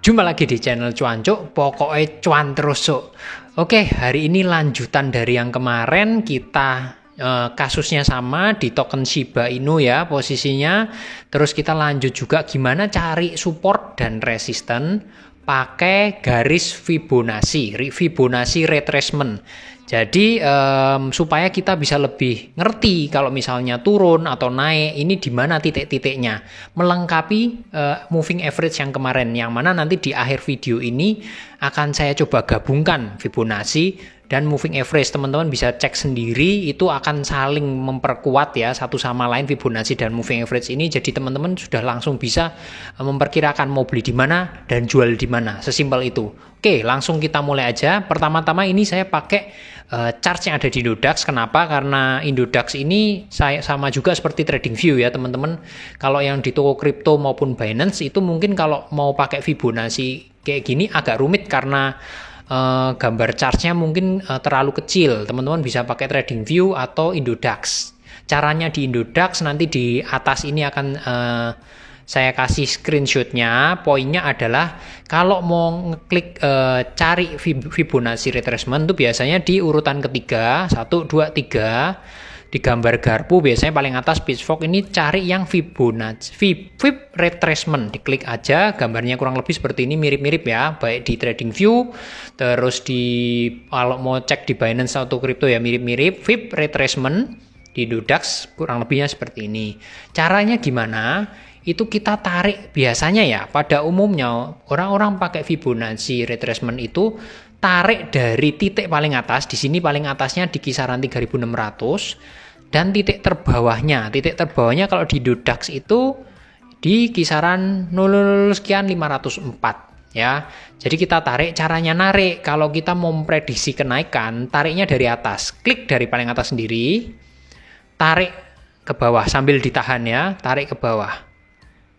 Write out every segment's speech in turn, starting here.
Jumpa lagi di channel Cuancuk, pokoknya cuan terus Cuk. Oke, hari ini lanjutan dari yang kemarin kita kasusnya sama di token Shiba Inu ya posisinya. Terus kita lanjut juga gimana cari support dan resisten pakai garis Fibonacci retracement. Jadi supaya kita bisa lebih ngerti kalau misalnya turun atau naik ini di mana titik-titiknya, melengkapi moving average yang kemarin, yang mana nanti di akhir video ini akan saya coba gabungkan Fibonacci dan moving average. Teman-teman bisa cek sendiri, itu akan saling memperkuat ya satu sama lain Fibonacci dan moving average ini. Jadi teman-teman sudah langsung bisa memperkirakan mau beli di mana dan jual di mana, sesimpel itu. Oke, langsung kita mulai aja. Pertama-tama ini saya pakai chart yang ada di Indodax. Kenapa? Karena Indodax ini saya sama juga seperti TradingView ya teman-teman. Kalau yang di toko kripto maupun Binance itu mungkin kalau mau pakai Fibonacci kayak gini agak rumit karena gambar chartnya mungkin terlalu kecil. Teman-teman bisa pakai TradingView atau Indodax. Caranya di Indodax nanti di atas ini akan saya kasih screenshotnya. Poinnya adalah kalau mau ngeklik cari Fibonacci retracement itu biasanya di urutan ketiga 1, 2, 3 di gambar garpu biasanya paling atas pitchfork ini cari yang Fibonacci Fib retracement, diklik aja. Gambarnya kurang lebih seperti ini, mirip-mirip ya, baik di TradingView terus di kalau mau cek di Binance atau crypto ya mirip-mirip. Fib retracement di Indodax kurang lebihnya seperti ini. Caranya gimana? Itu kita tarik biasanya ya, pada umumnya orang-orang pakai Fibonacci retracement itu tarik dari titik paling atas. Di sini paling atasnya di kisaran 3.600 dan titik terbawahnya kalau di Indodax itu di kisaran 0 sekian 504 ya. Jadi kita tarik, caranya narik kalau kita mau memprediksi kenaikan, tariknya dari atas. Klik dari paling atas sendiri, tarik ke bawah sambil ditahan ya, tarik ke bawah.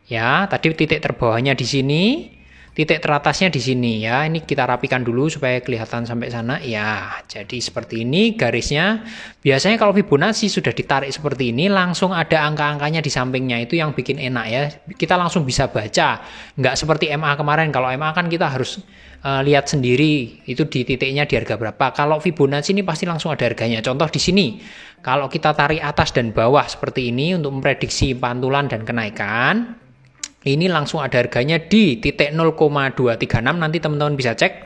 Ya, tadi titik terbawahnya di sini, titik teratasnya di sini ya. Ini kita rapikan dulu supaya kelihatan sampai sana. Ya, jadi seperti ini garisnya. Biasanya kalau Fibonacci sudah ditarik seperti ini, langsung ada angka-angkanya di sampingnya. Itu yang bikin enak ya. Kita langsung bisa baca. Nggak seperti MA kemarin. Kalau MA kan kita harus lihat sendiri itu di titiknya di harga berapa. Kalau Fibonacci ini pasti langsung ada harganya. Contoh di sini. Kalau kita tarik atas dan bawah seperti ini untuk memprediksi pantulan dan kenaikan, ini langsung ada harganya di titik 0,236. Nanti teman-teman bisa cek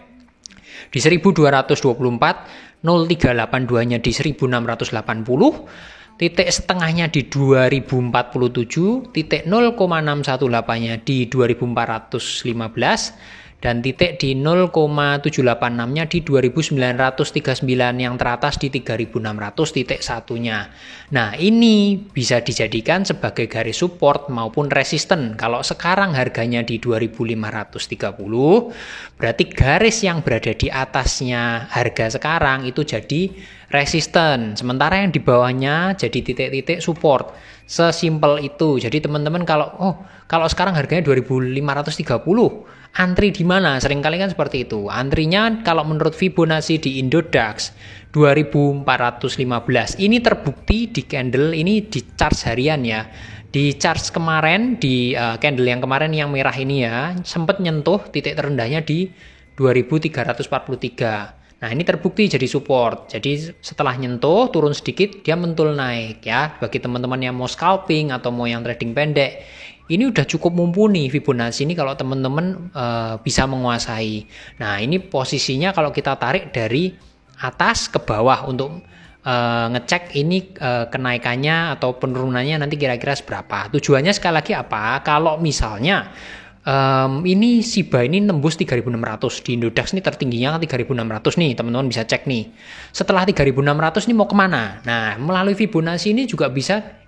di 1224, 0382-nya di 1680, titik setengahnya di 2047, titik 0,618-nya di 2415, dan titik di 0,786-nya di 2939, yang teratas di 3600 titik satunya. Nah, ini bisa dijadikan sebagai garis support maupun resisten. Kalau sekarang harganya di 2530, berarti garis yang berada di atasnya harga sekarang itu jadi resisten. Sementara yang di bawahnya jadi titik-titik support. Sesimpel itu. Jadi teman-teman kalau sekarang harganya 2530, antri di mana? Seringkali kan seperti itu. Antrinya kalau menurut Fibonacci di Indodax 2415. Ini terbukti di candle ini, di chart harian ya. Di chart kemarin, di candle yang kemarin yang merah ini ya, sempat nyentuh titik terendahnya di 2343. Nah, ini terbukti jadi support. Jadi setelah nyentuh turun sedikit dia mentul naik ya. Bagi teman-teman yang mau scalping atau mau yang trading pendek, ini udah cukup mumpuni Fibonacci ini kalau teman-teman bisa menguasai. Nah, ini posisinya kalau kita tarik dari atas ke bawah untuk ngecek ini kenaikannya atau penurunannya nanti kira-kira seberapa. Tujuannya sekali lagi apa? Kalau misalnya ini Shiba ini nembus 3.600, di Indodax ini tertingginya 3.600 nih, teman-teman bisa cek nih. Setelah 3.600 ini mau kemana? Nah, melalui Fibonacci ini juga bisa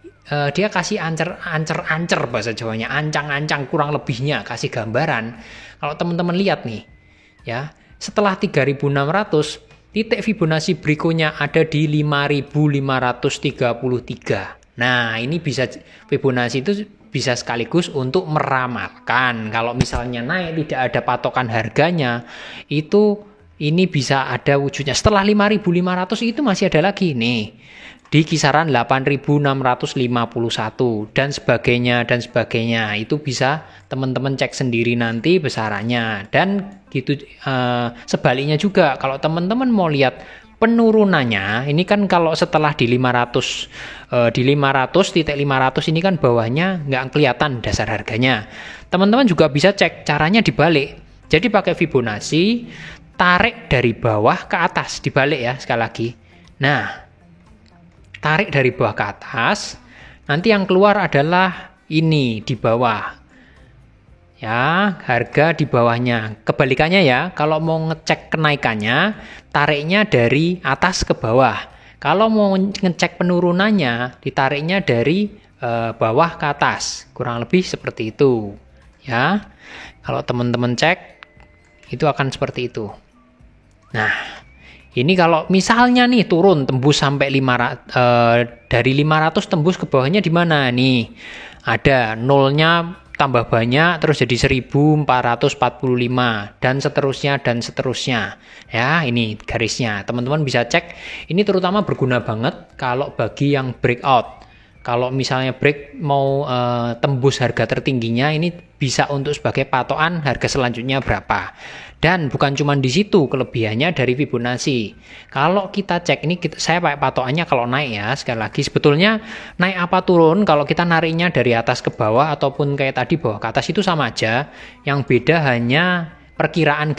dia kasih ancer bahasa Jawanya, ancang-ancang kurang lebihnya, kasih gambaran. Kalau teman-teman lihat nih, ya setelah 3.600 titik Fibonacci berikutnya ada di 5.533. Nah, ini bisa Fibonacci itu bisa sekaligus untuk meramalkan kalau misalnya naik tidak ada patokan harganya, itu ini bisa ada wujudnya. Setelah 5.500 itu masih ada lagi nih di kisaran 8.651 dan sebagainya. Itu bisa teman-teman cek sendiri nanti besarannya. Dan gitu sebaliknya juga kalau teman-teman mau lihat penurunannya, ini kan kalau setelah di 500 titik 500 ini kan bawahnya nggak kelihatan dasar harganya. Teman-teman juga bisa cek caranya dibalik. Jadi pakai Fibonacci, tarik dari bawah ke atas, dibalik ya sekali lagi. Nah, tarik dari bawah ke atas, nanti yang keluar adalah ini di bawah. Ya, harga di bawahnya. Kebalikannya ya, kalau mau ngecek kenaikannya, tariknya dari atas ke bawah. Kalau mau ngecek penurunannya, ditariknya dari bawah ke atas. Kurang lebih seperti itu. Ya, kalau teman-teman cek, itu akan seperti itu. Nah, ini kalau misalnya nih turun tembus sampai dari 500 tembus ke bawahnya di mana nih? Ada nolnya tambah banyak terus jadi 1445 dan seterusnya. Ya, ini garisnya. Teman-teman bisa cek. Ini terutama berguna banget kalau bagi yang breakout. Kalau misalnya break mau tembus harga tertingginya, ini bisa untuk sebagai patokan harga selanjutnya berapa. Dan bukan cuma di situ kelebihannya dari Fibonacci. Kalau kita cek ini, saya pakai patokannya kalau naik ya. Sekali lagi sebetulnya naik apa turun kalau kita nariknya dari atas ke bawah ataupun kayak tadi bawah ke atas itu sama aja. Yang beda hanya perkiraan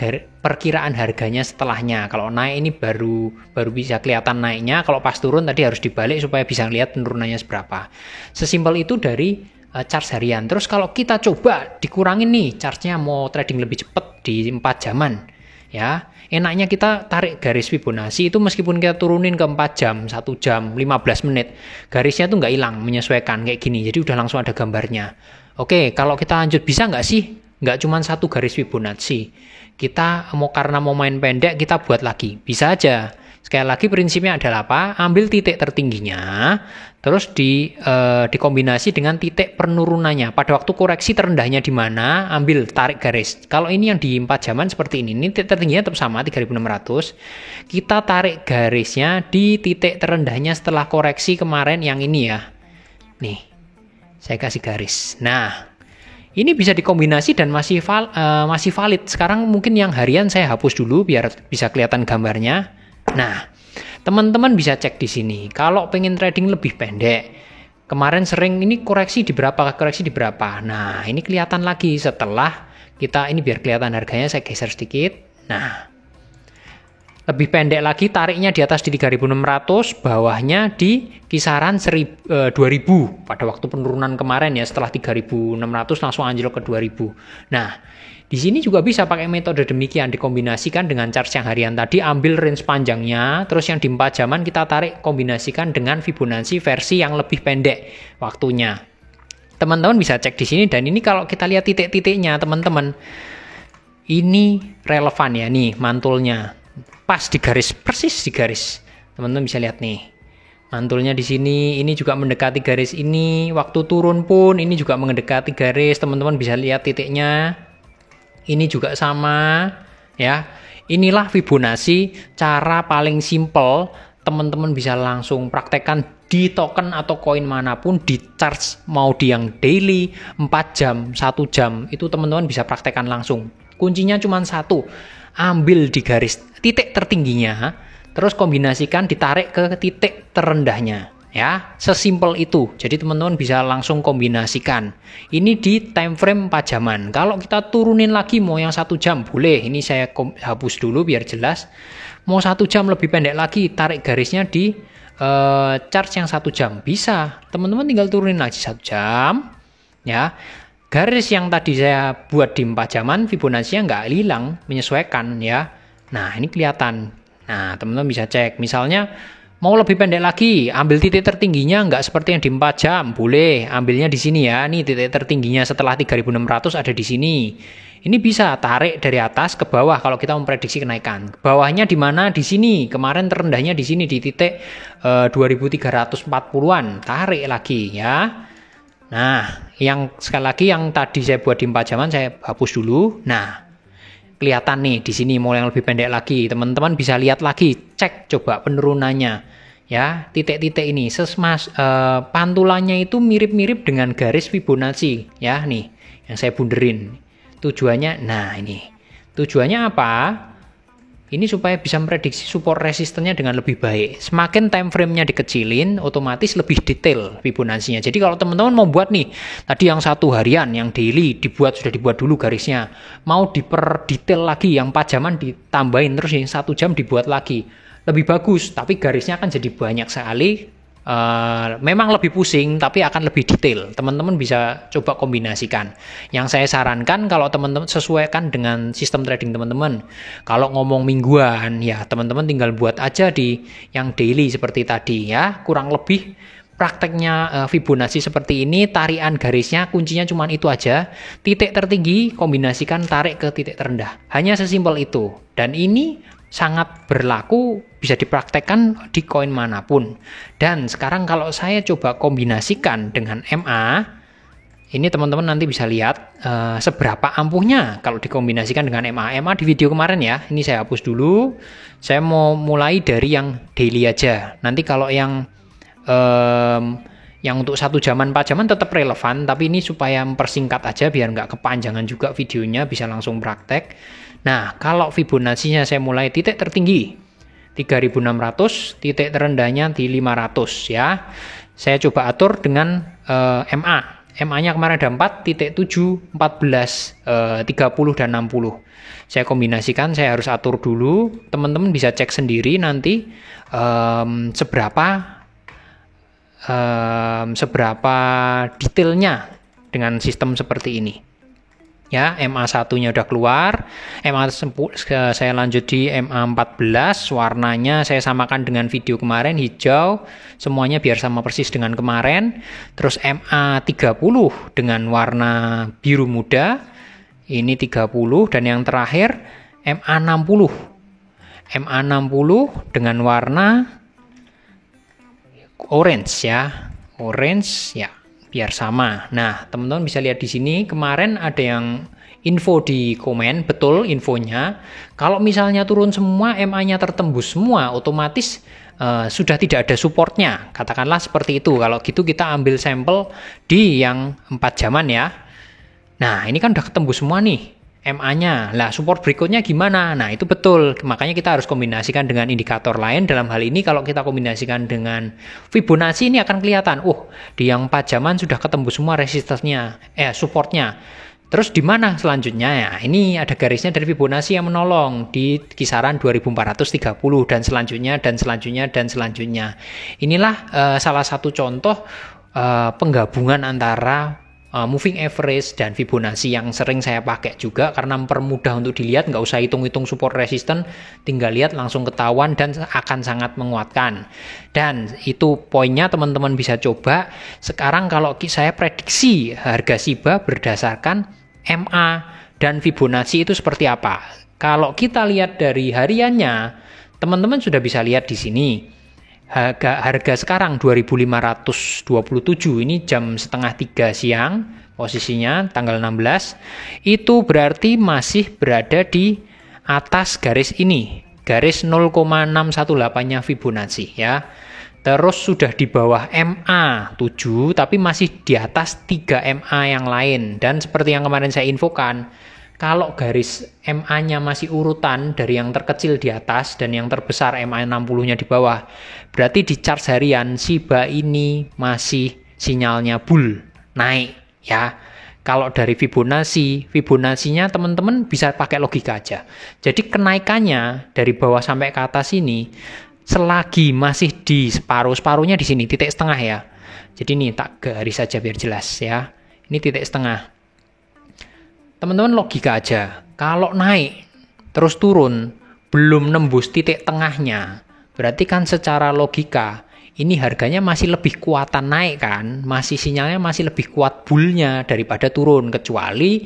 harganya setelahnya. Kalau naik ini baru bisa kelihatan naiknya. Kalau pas turun tadi harus dibalik supaya bisa lihat penurunannya seberapa. Sesimpel itu dari charge harian. Terus kalau kita coba dikurangin nih charge-nya mau trading lebih cepat di 4 jaman ya, enaknya kita tarik garis Fibonacci itu meskipun kita turunin ke 4 jam, 1 jam, 15 menit, garisnya tuh nggak hilang, menyesuaikan kayak gini, jadi udah langsung ada gambarnya. Oke, kalau kita lanjut bisa nggak sih? Nggak cuma satu garis Fibonacci, kita karena mau main pendek kita buat lagi, bisa aja. Sekali lagi prinsipnya adalah apa? Ambil titik tertingginya, terus dikombinasi dengan titik penurunannya. Pada waktu koreksi terendahnya di mana, ambil tarik garis. Kalau ini yang di 4 jaman seperti ini titik tertingginya tetap sama 3.600. Kita tarik garisnya di titik terendahnya setelah koreksi kemarin yang ini ya. Nih, saya kasih garis. Nah, ini bisa dikombinasi dan masih valid. Sekarang mungkin yang harian saya hapus dulu biar bisa kelihatan gambarnya. Nah, teman-teman bisa cek di sini. Kalau pengen trading lebih pendek, kemarin sering ini koreksi di berapa. Nah, ini kelihatan lagi setelah kita ini biar kelihatan harganya saya geser sedikit. Nah, lebih pendek lagi tariknya di atas di 3.600, bawahnya di kisaran 2.000 pada waktu penurunan kemarin ya, setelah 3.600 langsung anjlok ke 2.000. Nah, di sini juga bisa pakai metode demikian, dikombinasikan dengan charge yang harian tadi, ambil range panjangnya, terus yang di 4 jaman kita tarik kombinasikan dengan Fibonacci versi yang lebih pendek waktunya. Teman-teman bisa cek di sini, dan ini kalau kita lihat titik-titiknya teman-teman, ini relevan ya, nih mantulnya pas di garis, persis di garis. Teman-teman bisa lihat nih, mantulnya di sini, ini juga mendekati garis ini. Waktu turun pun ini juga mendekati garis. Teman-teman bisa lihat titiknya. Ini juga sama, ya. Inilah Fibonacci, cara paling simple. Teman-teman bisa langsung praktekkan di token atau koin manapun, di charge mau di yang daily, 4 jam, 1 jam, itu teman-teman bisa praktekkan langsung. Kuncinya cuma satu, ambil di garis titik tertingginya, terus kombinasikan ditarik ke titik terendahnya. Ya, sesimpel itu. Jadi teman-teman bisa langsung kombinasikan. Ini di time frame 4 jaman. Kalau kita turunin lagi mau yang 1 jam, boleh. Ini saya hapus dulu biar jelas. Mau 1 jam lebih pendek lagi, tarik garisnya di charge yang 1 jam. Bisa. Teman-teman tinggal turunin lagi 1 jam. Ya. Garis yang tadi saya buat di 4 jaman, Fibonacci-nya nggak hilang, menyesuaikan ya. Nah, ini kelihatan. Nah, teman-teman bisa cek. Misalnya mau lebih pendek lagi, ambil titik tertingginya nggak seperti yang di 4 jam, boleh ambilnya di sini ya. Nih titik tertingginya setelah 3.600 ada di sini. Ini bisa tarik dari atas ke bawah kalau kita memprediksi kenaikan. Bawahnya di mana? Di sini. Kemarin terendahnya di sini di titik 2.340-an. Tarik lagi ya. Nah, yang sekali lagi yang tadi saya buat di 4 jaman saya hapus dulu. Nah, kelihatan nih di sini mau yang lebih pendek lagi. Teman-teman bisa lihat lagi, cek coba penurunannya. Ya, titik-titik ini pantulannya itu mirip-mirip dengan garis Fibonacci ya nih yang saya bunderin. Tujuannya, nah ini tujuannya apa? Ini supaya bisa memprediksi support resistennya dengan lebih baik. Semakin time frame-nya dikecilin, otomatis lebih detail Fibonacci-nya. Jadi kalau teman-teman mau buat nih, tadi yang 1 harian, yang daily sudah dibuat dulu garisnya. Mau diperdetail lagi, yang 4 jaman ditambahin, terus yang 1 jam dibuat lagi. Lebih bagus, tapi garisnya akan jadi banyak sekali. Memang lebih pusing, tapi akan lebih detail. Teman-teman bisa coba kombinasikan. Yang saya sarankan kalau teman-teman sesuaikan dengan sistem trading teman-teman. Kalau ngomong mingguan, ya teman-teman tinggal buat aja di yang daily seperti tadi ya. Kurang lebih prakteknya Fibonacci seperti ini, tarian garisnya kuncinya cuma itu aja. Titik tertinggi kombinasikan tarik ke titik terendah. Hanya sesimpel itu. Dan ini sangat berlaku, bisa dipraktekkan di koin manapun. Dan sekarang kalau saya coba kombinasikan dengan MA, ini teman-teman nanti bisa lihat seberapa ampuhnya kalau dikombinasikan dengan MA. MA di video kemarin ya, ini saya hapus dulu. Saya mau mulai dari yang daily aja. Nanti kalau yang untuk 1 jaman 4 jaman tetap relevan, tapi ini supaya mempersingkat aja biar nggak kepanjangan juga videonya, bisa langsung praktek. Nah, kalau Fibonacci-nya saya mulai titik tertinggi 3.600, titik terendahnya di 500 ya. Saya coba atur dengan MA. MA-nya kemarin ada 4, titik 7, 14, 30 dan 60. Saya kombinasikan, saya harus atur dulu. Teman-teman bisa cek sendiri nanti seberapa detailnya dengan sistem seperti ini. Ya, MA1-nya udah keluar. Saya lanjut di MA14, warnanya saya samakan dengan video kemarin, hijau. Semuanya biar sama persis dengan kemarin. Terus MA30 dengan warna biru muda. Ini 30 dan yang terakhir MA60. MA60 dengan warna orange ya. Orange ya. Biar sama. Nah, teman-teman bisa lihat di sini kemarin ada yang info di komen, betul infonya. Kalau misalnya turun semua, MA-nya tertembus semua, otomatis sudah tidak ada supportnya. Katakanlah seperti itu. Kalau gitu kita ambil sampel di yang 4 jaman ya. Nah, ini kan udah ketembus semua nih MA-nya. Lah, support berikutnya gimana? Nah, itu betul. Makanya kita harus kombinasikan dengan indikator lain. Dalam hal ini kalau kita kombinasikan dengan Fibonacci ini akan kelihatan, di yang 4 jaman sudah ketembus semua resistennya, supportnya. Terus di mana selanjutnya ya? Ini ada garisnya dari Fibonacci yang menolong di kisaran 2430 dan selanjutnya dan selanjutnya dan selanjutnya. Inilah salah satu contoh penggabungan antara moving average dan Fibonacci yang sering saya pakai juga karena mempermudah untuk dilihat, nggak usah hitung-hitung support resisten, tinggal lihat langsung ketahuan dan akan sangat menguatkan. Dan itu poinnya teman-teman bisa coba. Sekarang kalau saya prediksi harga Shiba berdasarkan MA dan Fibonacci itu seperti apa? Kalau kita lihat dari hariannya, teman-teman sudah bisa lihat di sini. Harga sekarang 2527, ini jam setengah 3 siang posisinya tanggal 16, itu berarti masih berada di atas garis ini, garis 0,618-nya Fibonacci ya. Terus sudah di bawah MA 7 tapi masih di atas 3 MA yang lain. Dan seperti yang kemarin saya infokan, kalau garis MA-nya masih urutan dari yang terkecil di atas dan yang terbesar MA 60-nya di bawah, berarti di chart harian Shiba ini masih sinyalnya bull, naik ya. Kalau dari Fibonacci-nya teman-teman bisa pakai logika aja. Jadi kenaikannya dari bawah sampai ke atas ini selagi masih di separuhnya di sini, titik setengah ya. Jadi ini tak garis saja biar jelas ya. Ini titik setengah. Teman-teman logika aja, kalau naik terus turun belum nembus titik tengahnya, berarti kan secara logika ini harganya masih lebih kuatan naik kan, masih sinyalnya masih lebih kuat bullnya daripada turun, kecuali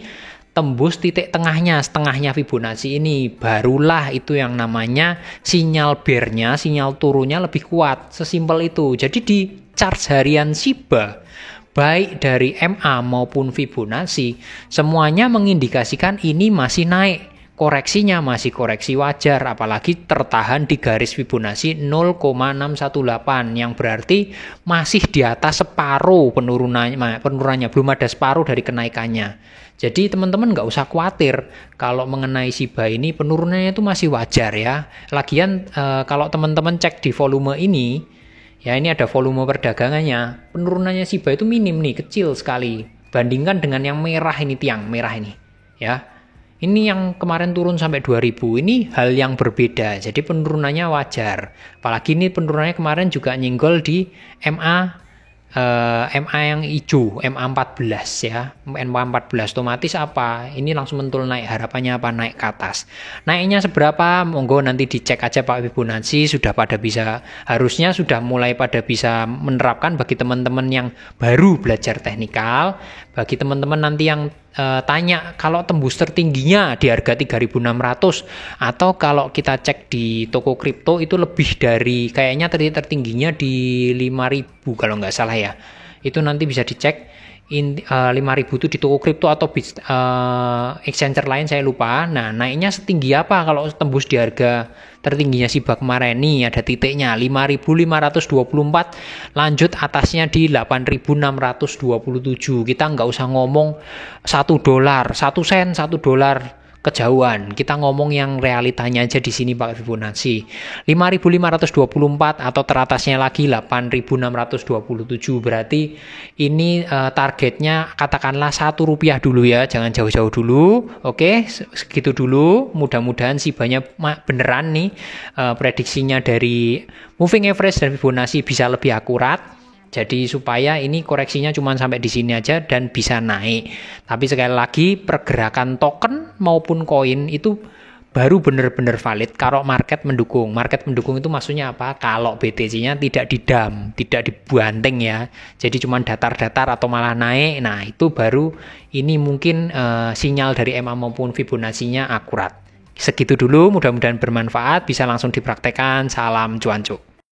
tembus titik tengahnya, setengahnya Fibonacci ini, barulah itu yang namanya sinyal bear-nya, sinyal turunnya lebih kuat, sesimpel itu. Jadi di chart harian Shiba baik dari MA maupun Fibonacci, semuanya mengindikasikan ini masih naik. koreksinya masih koreksi wajar, apalagi tertahan di garis Fibonacci 0,618 yang berarti masih di atas separuh penurunannya, belum ada separuh dari kenaikannya. Jadi teman-teman nggak usah khawatir kalau mengenai Shiba ini penurunannya itu masih wajar ya. Lagian kalau teman-teman cek di volume ini, ya ini ada volume perdagangannya, penurunannya Shiba itu minim nih, kecil sekali. Bandingkan dengan yang merah ini, tiang merah ini, ya. Ini yang kemarin turun sampai 2000, ini hal yang berbeda, jadi penurunannya wajar. Apalagi ini penurunannya kemarin juga nyenggol di MA yang hijau, MA14 ya, MA14 otomatis apa? Ini langsung mentul naik, harapannya apa? Naik ke atas. Naiknya seberapa? Monggo nanti dicek aja Pak Fibonacci, harusnya sudah mulai pada bisa menerapkan bagi teman-teman yang baru belajar teknikal. Bagi teman-teman nanti yang tanya kalau tembus tertingginya di harga 3.600 atau kalau kita cek di toko kripto itu lebih dari kayaknya tertingginya di 5.000 kalau nggak salah ya. Itu nanti bisa dicek 5.000 itu di toko kripto atau exchanger lain saya lupa. Nah, naiknya setinggi apa kalau tembus di harga tertingginya Shiba kemarin nih ada titiknya 5.524, lanjut atasnya di 8.627. Kita nggak usah ngomong $1, 1 sen, $1 kejauhan. Kita ngomong yang realitanya aja di sini Pak Fibonacci. 5.524 atau teratasnya lagi 8.627. Berarti ini targetnya katakanlah Rp1 dulu ya, jangan jauh-jauh dulu. Oke, segitu dulu. Mudah-mudahan Shibanya beneran nih prediksinya dari moving average dan Fibonacci bisa lebih akurat. Jadi supaya ini koreksinya cuma sampai di sini aja dan bisa naik. Tapi sekali lagi pergerakan token maupun koin itu baru benar-benar valid kalau market mendukung. Market mendukung itu maksudnya apa? Kalau BTC-nya tidak didam, tidak dibanting ya. Jadi cuma datar-datar atau malah naik. Nah, itu baru ini mungkin sinyal dari MA maupun Fibonacci-nya akurat. Segitu dulu, mudah-mudahan bermanfaat, bisa langsung dipraktekkan. Salam cuan cuk.